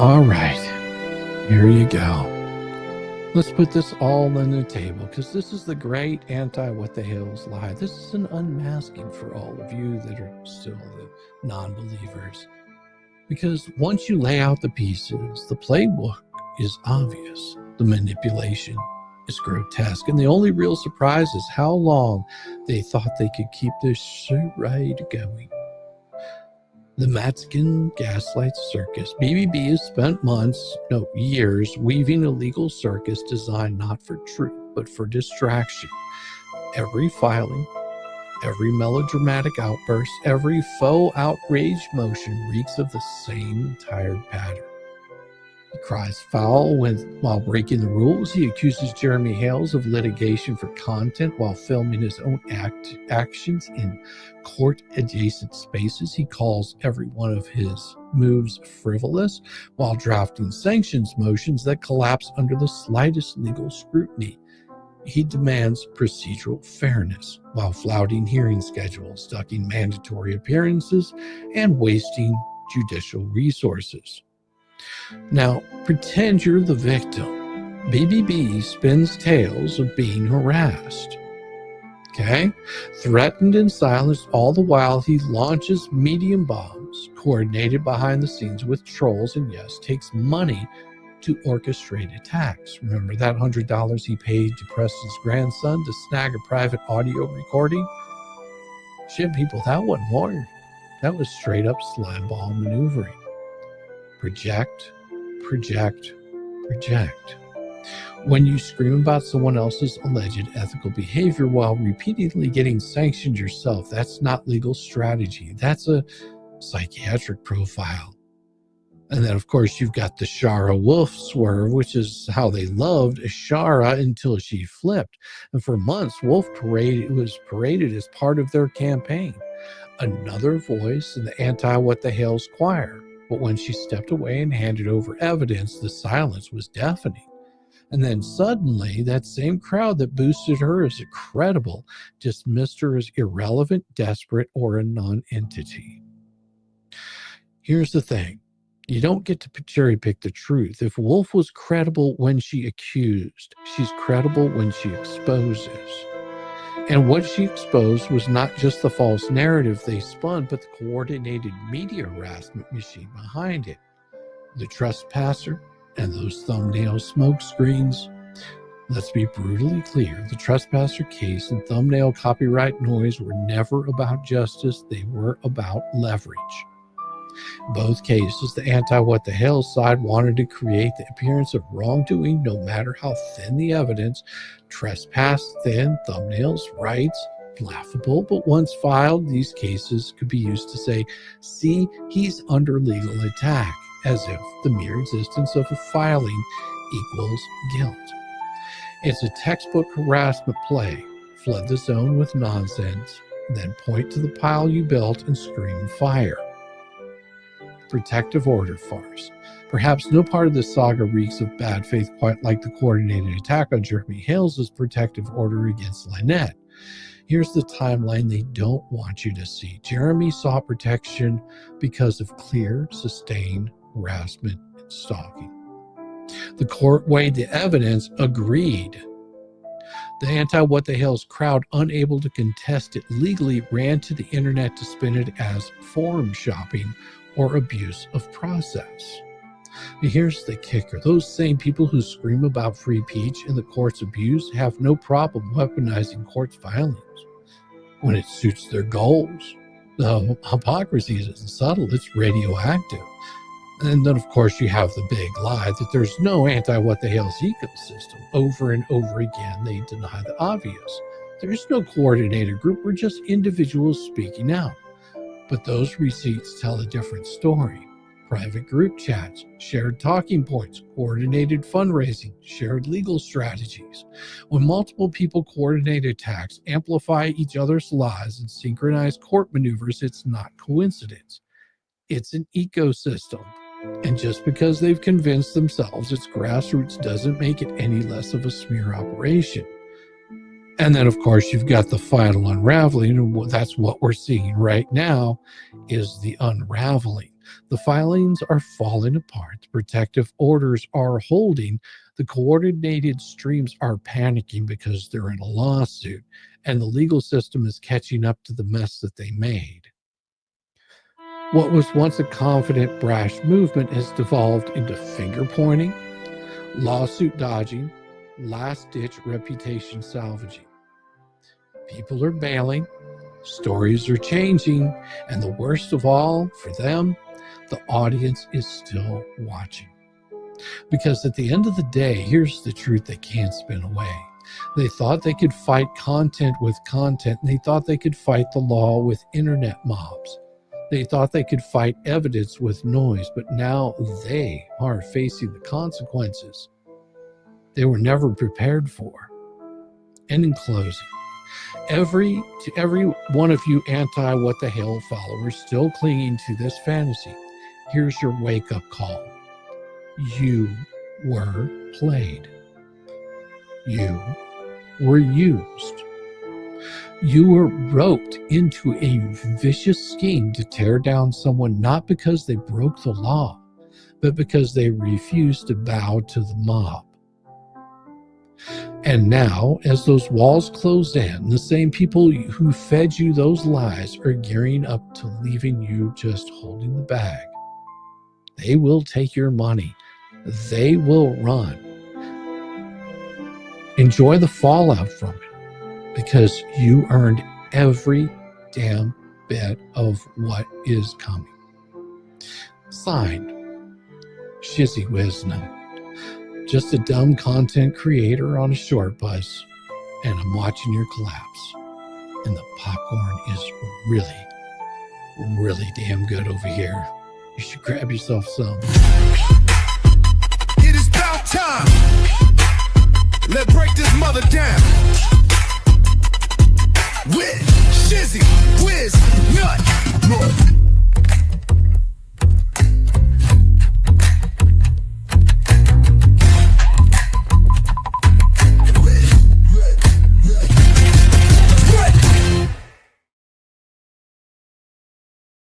All right, here you go. Let's put this all on the table, because this is the great anti-what-the-hell's lie. This is an unmasking for all of you that are still the non-believers. Because once you lay out the pieces, the playbook is obvious. The manipulation is grotesque. And the only real surprise is how long they thought they could keep this charade going. The Matskin gaslight circus. BBB has spent years weaving a legal circus designed not for truth, but for distraction. Every filing, every melodramatic outburst, every faux outraged motion reeks of the same tired pattern. He cries foul while breaking the rules. He accuses Jeremy Hales of litigation for content while filming his own actions in court-adjacent spaces. He calls every one of his moves frivolous while drafting sanctions motions that collapse under the slightest legal scrutiny. He demands procedural fairness while flouting hearing schedules, ducking mandatory appearances, and wasting judicial resources. Now, pretend you're the victim. BBB spins tales of being harassed. Okay? Threatened and silenced, all the while he launches medium bombs, coordinated behind the scenes with trolls, and yes, takes money to orchestrate attacks. Remember that $100 he paid to Preston's grandson to snag a private audio recording? Shit, people, that wasn't lawyer. That was straight up slime ball maneuvering. Project, project, project. When you scream about someone else's alleged ethical behavior while repeatedly getting sanctioned yourself, that's not legal strategy. That's a psychiatric profile. And then, of course, you've got the Shara Wolf swerve, which is how they loved Shara until she flipped. And for months, Wolf was paraded as part of their campaign. Another voice in the anti-what-the-hell's choir. But when she stepped away and handed over evidence, the silence was deafening. And then suddenly, that same crowd that boosted her as credible dismissed her as irrelevant, desperate, or a non-entity. Here's the thing. You don't get to cherry pick the truth. If Wolf was credible when she accused, she's credible when she exposes. And what she exposed was not just the false narrative they spun, but the coordinated media harassment machine behind it. The trespasser and those thumbnail smoke screens. Let's be brutally clear. The trespasser case and thumbnail copyright noise were never about justice. They were about leverage. In both cases, the anti-what-the-hell side wanted to create the appearance of wrongdoing no matter how thin the evidence. Trespass, thin, thumbnails, rights, laughable, but once filed, these cases could be used to say, see, he's under legal attack, as if the mere existence of a filing equals guilt. It's a textbook harassment play. Flood the zone with nonsense, then point to the pile you built and scream fire. Protective order farce. Perhaps no part of this saga reeks of bad faith quite like the coordinated attack on Jeremy Hales' protective order against Lynette. Here's the timeline they don't want you to see. Jeremy sought protection because of clear, sustained harassment and stalking. The court weighed the evidence, agreed. The anti-what-the-hell's crowd, unable to contest it legally, ran to the internet to spin it as forum shopping or abuse of process. But here's the kicker. Those same people who scream about free speech and the court's abuse have no problem weaponizing court's filings when it suits their goals. The hypocrisy isn't subtle, it's radioactive. And then, of course, you have the big lie that there's no anti-what-the-hell's ecosystem. Over and over again, they deny the obvious. There's no coordinated group. We're just individuals speaking out. But those receipts tell a different story. Private group chats, shared talking points, coordinated fundraising, shared legal strategies. When multiple people coordinate attacks, amplify each other's lies, and synchronize court maneuvers, it's not coincidence. It's an ecosystem. And just because they've convinced themselves it's grassroots doesn't make it any less of a smear operation. And then, of course, you've got the final unraveling, and that's what we're seeing right now is the unraveling. The filings are falling apart. The protective orders are holding. The coordinated streams are panicking because they're in a lawsuit, and the legal system is catching up to the mess that they made. What was once a confident, brash movement has devolved into finger pointing, lawsuit dodging, last-ditch reputation salvaging. People are bailing, stories are changing, and the worst of all, for them, the audience is still watching. Because at the end of the day, here's the truth they can't spin away. They thought they could fight content with content, and they thought they could fight the law with internet mobs. They thought they could fight evidence with noise, but now they are facing the consequences they were never prepared for. And in closing, to every one of you anti-what-the-hell followers still clinging to this fantasy, here's your wake-up call. You were played. You were used. You were roped into a vicious scheme to tear down someone not because they broke the law, but because they refused to bow to the mob. And now, as those walls close in, the same people who fed you those lies are gearing up to leaving you just holding the bag. They will take your money. They will run. Enjoy the fallout from it, because you earned every damn bit of what is coming. Signed, Shizzy Wisna. Just a dumb content creator on a short bus, and I'm watching your collapse. And the popcorn is really, really damn good over here. You should grab yourself some. It is about time. Let's break this mother down. With Shizzy, Wiz, Nut.